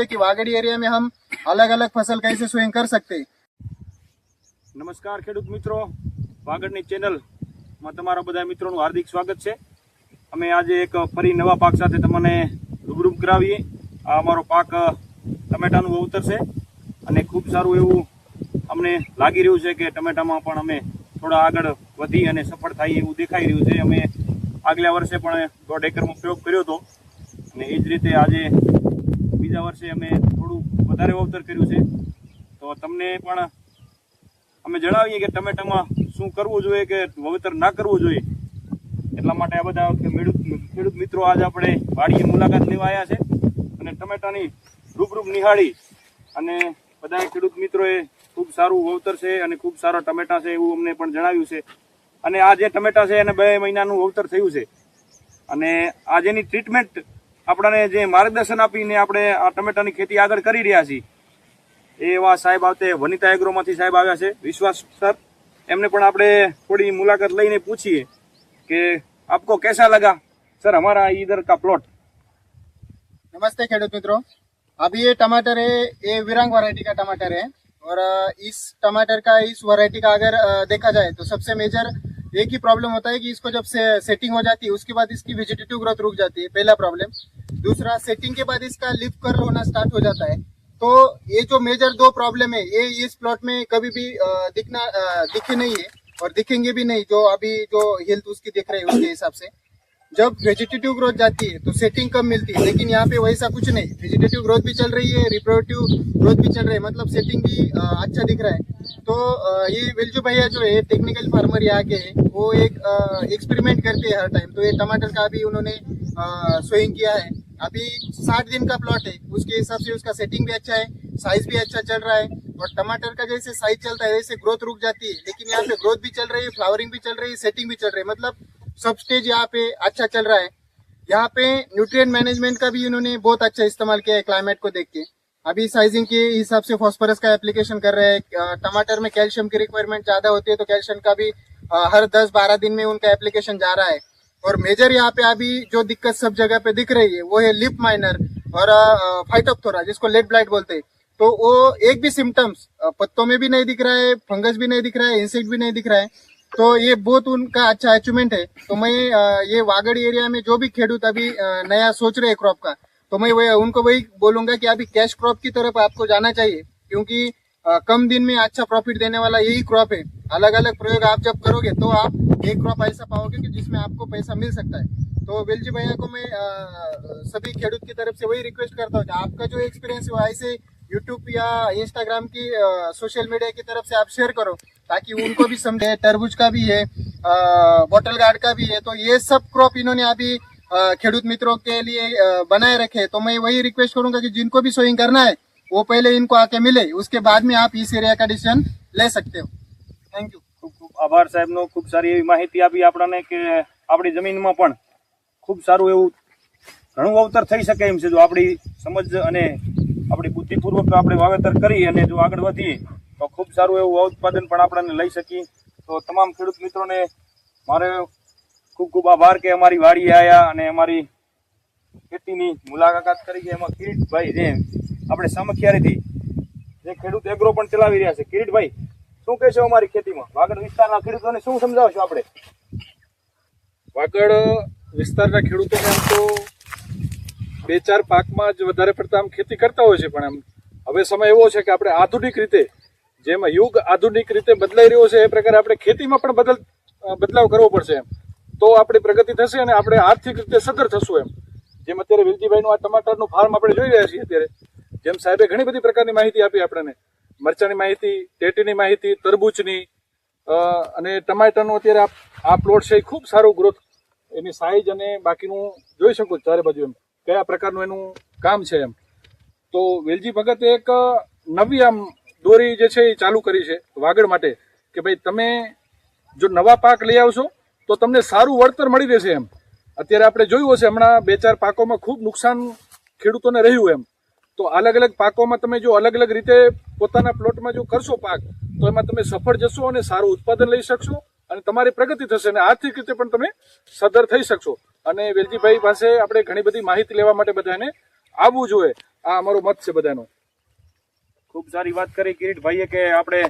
कि वागड़ एरिया में हम अलग अलग फसल कैसे सोइंग कर सकते हैं। નમસ્કાર ખેડૂત મિત્રો, વાગડની ચેનલમાં તમારા બધા મિત્રોનું હાર્દિક સ્વાગત છે। અમે આજે એક ફરી નવા પાક સાથે તમને રૂબરૂ કરાવીએ। આ અમારો પાક ટમેટાનું વાવતર છે અને ખૂબ સારું એવું અમને લાગી રહ્યું છે કે ટમેટામાં પણ અમે થોડા આગળ વધી અને સફળ થાય એવું દેખાઈ રહ્યું છે। અમે આગલા વર્ષે પણ 1.5 એકરમાં પ્રયોગ કર્યો હતો અને એ જ રીતે આજે બીજા વર્ષે અમે થોડું વધારે વાવતર કર્યું છે। તો તમને પણ અમે જણાવીએ કે ટમેટામાં શું કરવું જોઈએ કે વાવેતર ના કરવું જોઈએ। એટલા માટે આ બધા ખેડૂત મિત્રો આજ આપણે વાડીએ મુલાકાત લેવા આવ્યા છે અને ટમેટાની રૂબરૂ નિહાળી અને બધા ખેડૂત મિત્રોએ ખૂબ સારું વાવતર છે અને ખૂબ સારા ટમેટા છે એવું અમને પણ જણાવ્યું છે। અને આ જે ટમેટા છે એને 2 મહિનાનું વાવતર થયું છે અને આ જેની ટ્રીટમેન્ટ આપણને જે માર્ગદર્શન આપીને આપણે આ ટમેટાની ખેતી આગળ કરી રહ્યા છીએ એવા સાહેબ આવતે વનિતા એગ્રોમાંથી સાહેબ આવ્યા છે, વિશ્વાસ સર। એમને પણ આપણે થોડી મુલાકાત લઈને પૂછીએ કે આપકો कैसा लगा सर हमारा इधर का प्लॉट। नमस्ते खेडूत मित्रों, अभी ये टमाटर है, ये विरांग वैरायटी का टमाटर है और इस टमाटर का इस वैरायटी का अगर देखा जाए तो सबसे मेजर एक ही प्रॉब्लम होता है कि इसको जब से सेटिंग हो जाती है उसके बाद इसकी वेजिटेटिव ग्रोथ रुक जाती है, पहला प्रॉब्लम। दूसरा, सेटिंग के बाद इसका लीफ कर्ल होना स्टार्ट हो जाता है। तो ये जो मेजर 2 प्रॉब्लम है ये इस प्लॉट में कभी भी दिखे नहीं है और दिखेंगे भी नहीं। जो अभी जो हेल्थ उसकी दिख रही है उसके हिसाब से जब वेजिटेटिव ग्रोथ जाती है तो सेटिंग कम मिलती है, लेकिन यहाँ पे वैसा कुछ नहीं। वेजिटेटिव ग्रोथ भी चल रही है, रिप्रोडक्टिव ग्रोथ भी चल रही है, मतलब सेटिंग भी अच्छा दिख रहा है। तो ये वेलजू भैया जो है टेक्निकल फार्मर यहाँ के है, वो एक एक्सपेरिमेंट करते हैं हर टाइम। तो ये टमाटर का भी उन्होंने सोइंग किया है। अभी 60 दिन का प्लॉट है, उसके हिसाब से उसका सेटिंग भी अच्छा है, साइज भी अच्छा चल रहा है। और टमाटर का जैसे साइज चलता है वैसे ग्रोथ रुक जाती है, लेकिन यहाँ पे ग्रोथ भी चल रही है, फ्लावरिंग भी चल रही है, सेटिंग भी चल रही है, मतलब सब स्टेज यहाँ पे अच्छा चल रहा है। यहाँ पे न्यूट्रिएंट मैनेजमेंट का भी इन्होंने बहुत अच्छा इस्तेमाल किया है क्लाइमेट को देख के। अभी साइजिंग के हिसाब से फॉस्फोरस का एप्लीकेशन कर रहे हैं। टमाटर में कैल्शियम की रिक्वायरमेंट ज्यादा होती है तो कैल्शियम का भी हर 10-12 दिन में उनका एप्लीकेशन जा रहा है। और मेजर यहाँ पे अभी जो दिक्कत सब जगह पे दिख रही है वो है लिप माइनर और फाइटोप्थोरा, जिसको लेड ब्लाइट बोलते हैं। तो वो एक भी सिम्टम्स पत्तों में भी नहीं दिख रहा है, फंगस भी नहीं दिख रहा है, इंसेक्ट भी नहीं दिख रहा है। तो ये बहुत उनका अच्छा अचीवमेंट है। तो मैं ये वागड़ एरिया में जो भी खेडूत अभी नया सोच रहे हैं क्रॉप का, तो मैं उनको वही बोलूंगा कि अभी कैश क्रॉप की तरफ आपको जाना चाहिए, क्योंकि कम दिन में अच्छा प्रॉफिट देने वाला यही क्रॉप है। अलग अलग प्रयोग आप जब करोगे तो आप एक क्रॉप ऐसा पाओगे कि जिसमें आपको पैसा मिल सकता है। तो वेलजी भैया को मैं सभी खेडूत की तरफ से वही रिक्वेस्ट करता हूँ कि आपका जो एक्सपीरियंस है वो ऐसे यूट्यूब या इंस्टाग्राम की सोशल मीडिया की तरफ से आप शेयर करो, ताकि उनको भी समझे। तरबूज का भी है, बॉटल गार्ड का भी है, तो ये सब क्रॉप इन्होंने अभी खेडूत मित्रों के लिए बनाए रखे। तो मैं वही रिक्वेस्ट करूंगा कि जिनको भी सोइंग करना है वो पहले इनको आके मिले, उसके बाद में आप इस एरिया का डिसीजन ले सकते हो। Thank you. ખૂબ ખૂબ આભાર સાહેબનો। ખૂબ સારી એવી માહિતી આપી આપણને કે આપણી જમીનમાં પણ ખૂબ સારું એવું ઘણું વાવતર થઈ શકે એમ છે જો આપણી સમજ અને આપણી બુદ્ધિપૂર્વક આપણે વાવેતર કરી અને જો આગળ વધીએ તો ખૂબ સારું એવું ઉત્પાદન પણ આપણને લઈ શકીએ। તો તમામ ખેડૂત મિત્રોને મારે ખૂબ ખૂબ આભાર કે અમારી વાડીએ આવ્યા અને અમારી ખેતીની મુલાકાત કરી કે એમાં કિરીટભાઈ જે આપણે સામખિયારીથી જે ખેડૂત એગ્રો પણ ચલાવી રહ્યા છે, કિરીટભાઈ શું કહેશો અમારી ખેતીમાં વાગડ વિસ્તારના ખેડૂતોને શું સમજાવશો આપણે? વાગડ વિસ્તારના ખેડૂતોને આમ તો 2-4 પાકમાં જ વધારે પડતા આમ ખેતી કરતા હોય છે, પણ આમ હવે સમય એવો છે કે આપણે આધુનિક રીતે જેમાં યુગ આધુનિક રીતે બદલાઈ રહ્યો છે એ પ્રકારે આપણે ખેતીમાં પણ બદલાવ કરવો પડશે એમ, તો આપણી પ્રગતિ થશે અને આપણે આર્થિક રીતે સદ્ધર થશું એમ। જેમ અત્યારે વેલજીભાઈનું આ ટમાટરનું ફાર્મ આપણે જોઈ રહ્યા છીએ અત્યારે, જેમ સાહેબે ઘણી બધી પ્રકારની માહિતી આપી આપણને, મરચાની માહિતી, ટેટીની માહિતી, તરબૂચની અને ટમાટરનું અત્યારે આ પ્લોટ છે એ ખૂબ સારું ગ્રોથ, એની સાઇઝ અને બાકીનું જોઈ શકો ચારે બાજુ એમ કયા પ્રકારનું એનું કામ છે એમ। તો વેલજી ભગતે એક નવી આમ દોરી જે છે એ ચાલુ કરી છે વાગડ માટે કે ભાઈ તમે જો નવા પાક લઈ આવશો તો તમને સારું વળતર મળી રહેશે એમ। અત્યારે આપણે જોયું હશે હમણાં 2-4 પાકોમાં ખૂબ નુકસાન ખેડૂતોને રહ્યું એમ, તો અલગ અલગ પાકોમાં તમે જો અલગ અલગ રીતે પોતાના પ્લોટમાં જો કરશો પાક તો એમાં તમે સફળ જશો અને સારું ઉત્પાદન લઈ શકશો અને તમારી પ્રગતિ થશે અને આર્થિક રીતે પણ તમે સદ્ધર થઈ શકશો। અને વેલજીભાઈ પાસે આપણે ઘણી બધી માહિતી લેવા માટે બધાને આવવું જોઈએ. આ અમારો મત છે બધાનો. ખૂબ સારી વાત કરી કિરીટભાઈએ કે આપણે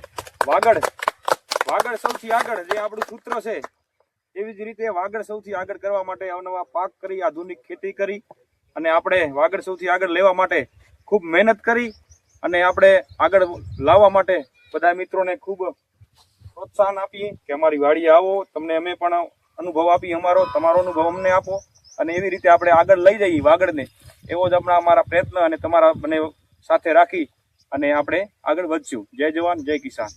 વાગડ સૌથી આગળ, જે આપણું સૂત્ર છે એવી જ રીતે વાગડ સૌથી આગળ કરવા માટે અવનવા પાક કરી, આધુનિક ખેતી કરી અને આપણે વાગડ સૌથી આગળ લેવા માટે ખૂબ મહેનત કરી અને આપણે આગળ લાવવા માટે બધા મિત્રોને ખૂબ પ્રોત્સાહન આપીએ કે અમારી વાડીએ આવો, તમને અમે પણ અનુભવ આપી અમારો, તમારો અનુભવ અમને આપો અને એવી રીતે આપણે આગળ લઈ જઈએ વાગડને. એવો જ આપણા અમારા પ્રયત્ન અને તમારા બંને સાથે રાખી અને આપણે આગળ વધશું. જય જવાન, જય કિસાન.